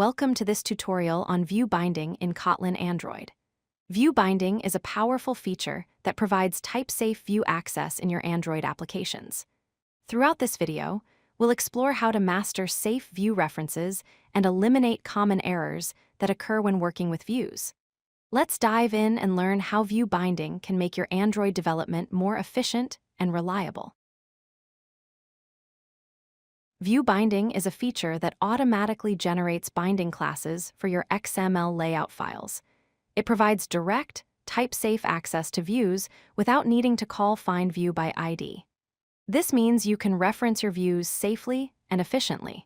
Welcome to this tutorial on view binding in Kotlin Android. View binding is a powerful feature that provides type-safe view access in your Android applications. Throughout this video, we'll explore how to master safe view references and eliminate common errors that occur when working with views. Let's dive in and learn how view binding can make your Android development more efficient and reliable. View binding is a feature that automatically generates binding classes for your XML layout files. It provides direct, type-safe access to views without needing to call findViewById. This means you can reference your views safely and efficiently.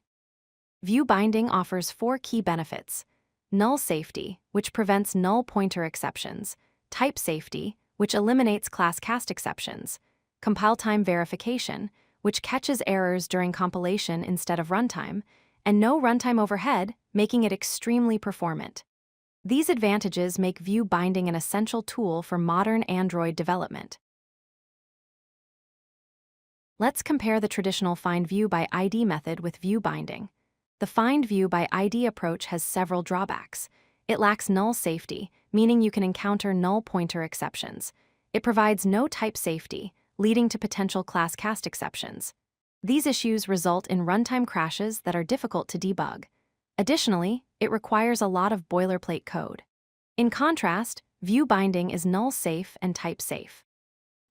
View binding offers 4 key benefits: null safety, which prevents null pointer exceptions; type safety, which eliminates ClassCastExceptions; compile time verification, which catches errors during compilation instead of runtime; and no runtime overhead, making it extremely performant. These advantages make view binding an essential tool for modern Android development. Let's compare the traditional findViewById method with view binding. The findViewById approach has several drawbacks. It lacks null safety, meaning you can encounter null pointer exceptions. It provides no type safety, leading to potential ClassCastExceptions. These issues result in runtime crashes that are difficult to debug. Additionally, it requires a lot of boilerplate code. In contrast, view binding is null safe and type safe.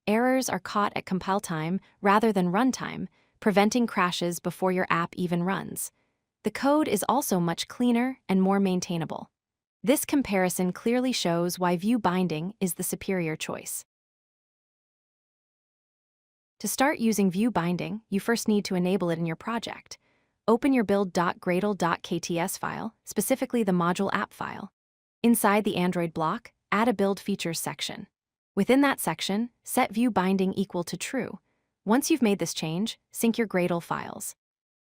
Errors are caught at compile time rather than runtime, preventing crashes before your app even runs. The code is also much cleaner and more maintainable. This comparison clearly shows why view binding is the superior choice. To start using view binding, you first need to enable it in your project. Open your build.gradle.kts file, specifically the module app file. Inside the Android block, add a build features section. Within that section, set view binding equal to true. Once you've made this change, sync your Gradle files.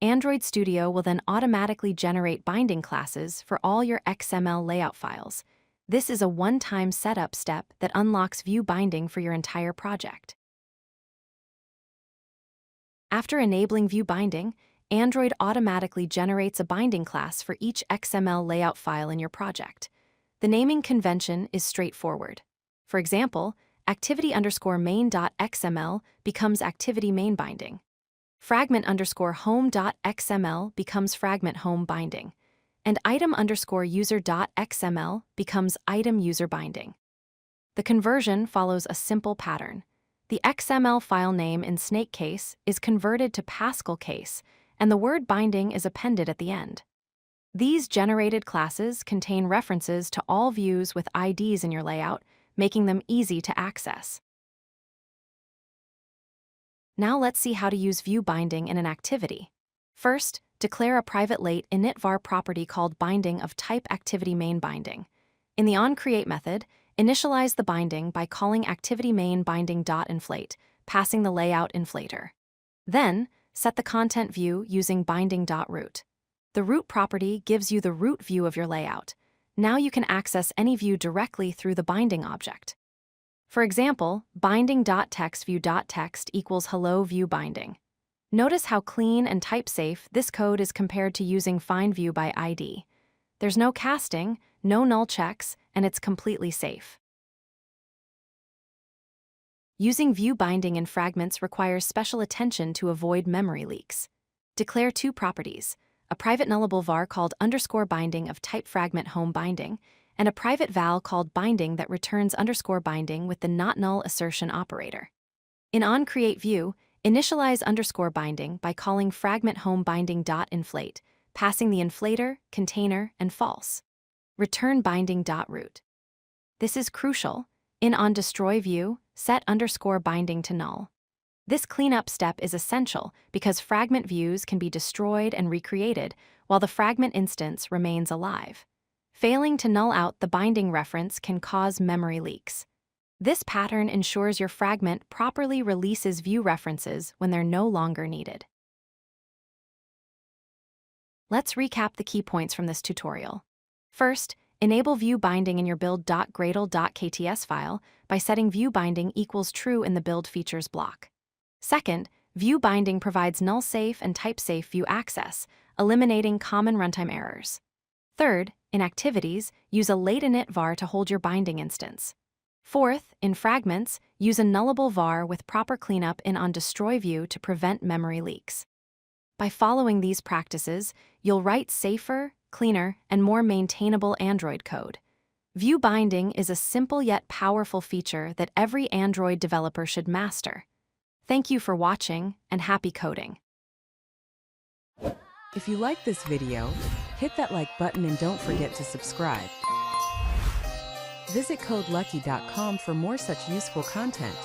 Android Studio will then automatically generate binding classes for all your XML layout files. This is a one-time setup step that unlocks view binding for your entire project. After enabling view binding, Android automatically generates a binding class for each XML layout file in your project. The naming convention is straightforward. For example, activity_main.xml becomes activity main binding. Fragment_home.xml becomes fragment home binding. And item_user.xml becomes item user binding. The conversion follows a simple pattern. The XML file name in snake case is converted to Pascal case, and the word binding is appended at the end. These generated classes contain references to all views with IDs in your layout, making them easy to access. Now let's see how to use view binding in an activity. First, declare a private late init var property called binding of type activity main binding. In the onCreate method, initialize the binding by calling activityMain_binding.inflate, passing the layout inflator. Then, set the content view using binding.root. The root property gives you the root view of your layout. Now you can access any view directly through the binding object. For example, binding.textView.text equals hello view binding. Notice how clean and type-safe this code is compared to using findViewById. There's no casting, no null checks, and it's completely safe. Using view binding in Fragments requires special attention to avoid memory leaks. Declare 2 properties: a private nullable var called _binding of type fragment home binding, and a private val called binding that returns _binding with the not null assertion operator. In onCreate view, initialize _binding by calling fragment home binding.inflate, passing the inflator, container, and false. Return binding.root. This is crucial. In onDestroy view, set _binding to null. This cleanup step is essential because fragment views can be destroyed and recreated while the fragment instance remains alive. Failing to null out the binding reference can cause memory leaks. This pattern ensures your fragment properly releases view references when they're no longer needed. Let's recap the key points from this tutorial. First, enable view binding in your build.gradle.kts file by setting view binding equals true in the build features block. Second, view binding provides null-safe and type-safe view access, eliminating common runtime errors. Third, in activities, use a late init var to hold your binding instance. Fourth, in fragments, use a nullable var with proper cleanup in onDestroyView to prevent memory leaks. By following these practices, you'll write safer, cleaner, and more maintainable Android code. View binding is a simple yet powerful feature that every Android developer should master. Thank you for watching, and happy coding. If you like this video, hit that like button and don't forget to subscribe. Visit CodeLucky.com for more such useful content.